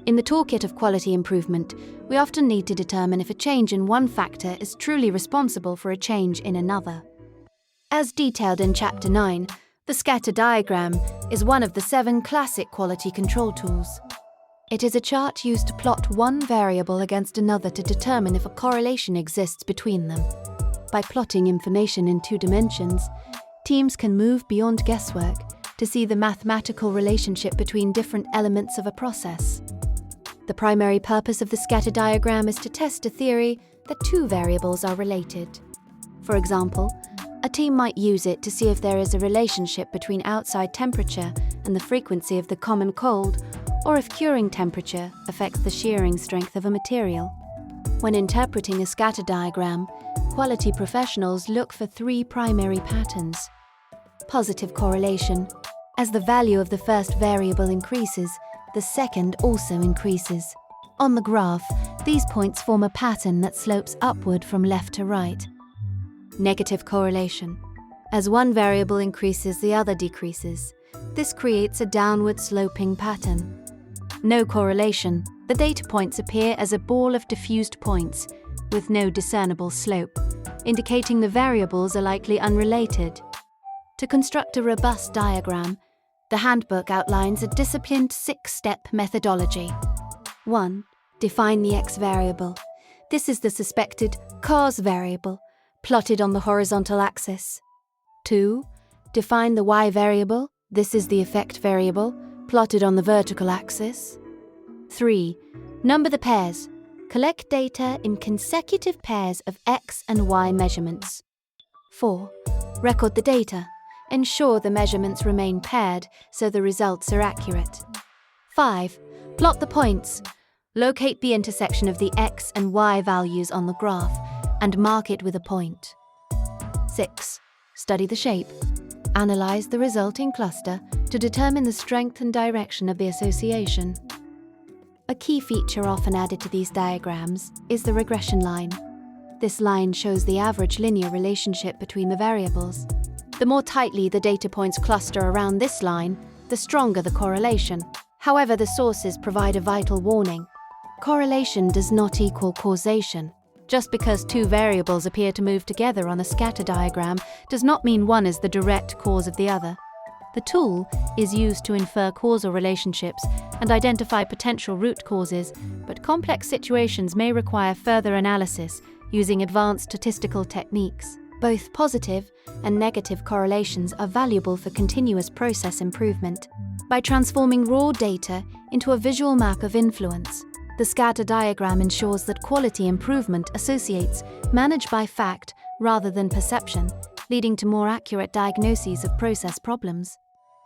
In the toolkit of quality improvement, we often need to determine if a change in one factor is truly responsible for a change in another. As detailed in Chapter 9, the scatter diagram is one of the 7 classic quality control tools. It is a chart used to plot one variable against another to determine if a correlation exists between them. By plotting information in 2 dimensions, teams can move beyond guesswork to see the mathematical relationship between different elements of a process. The primary purpose of the scatter diagram is to test a theory that 2 variables are related. For example, a team might use it to see if there is a relationship between outside temperature and the frequency of the common cold, or if curing temperature affects the shearing strength of a material. When interpreting a scatter diagram, quality professionals look for 3 primary patterns. Positive correlation. As the value of the first variable increases, the second also increases. On the graph, these points form a pattern that slopes upward from left to right. Negative correlation. As one variable increases, the other decreases. This creates a downward sloping pattern. No correlation. The data points appear as a ball of diffused points, with no discernible slope, indicating the variables are likely unrelated. To construct a robust diagram, the handbook outlines a disciplined 6-step methodology. 1. Define the x variable. This is the suspected cause variable, plotted on the horizontal axis. 2. Define the y variable. This is the effect variable, plotted on the vertical axis. 3. Number the pairs. Collect data in consecutive pairs of x and y measurements. 4. Record the data. Ensure the measurements remain paired so the results are accurate. 5. Plot the points. Locate the intersection of the x and y values on the graph and mark it with a point. 6. Study the shape. Analyze the resulting cluster to determine the strength and direction of the association. A key feature often added to these diagrams is the regression line. This line shows the average linear relationship between the variables. The more tightly the data points cluster around this line, the stronger the correlation. However, the sources provide a vital warning. Correlation does not equal causation. Just because 2 variables appear to move together on a scatter diagram does not mean one is the direct cause of the other. The tool is used to infer causal relationships and identify potential root causes, but complex situations may require further analysis using advanced statistical techniques. Both positive and negative correlations are valuable for continuous process improvement. By transforming raw data into a visual map of influence, the scatter diagram ensures that quality improvement associates managed by fact rather than perception, leading to more accurate diagnoses of process problems.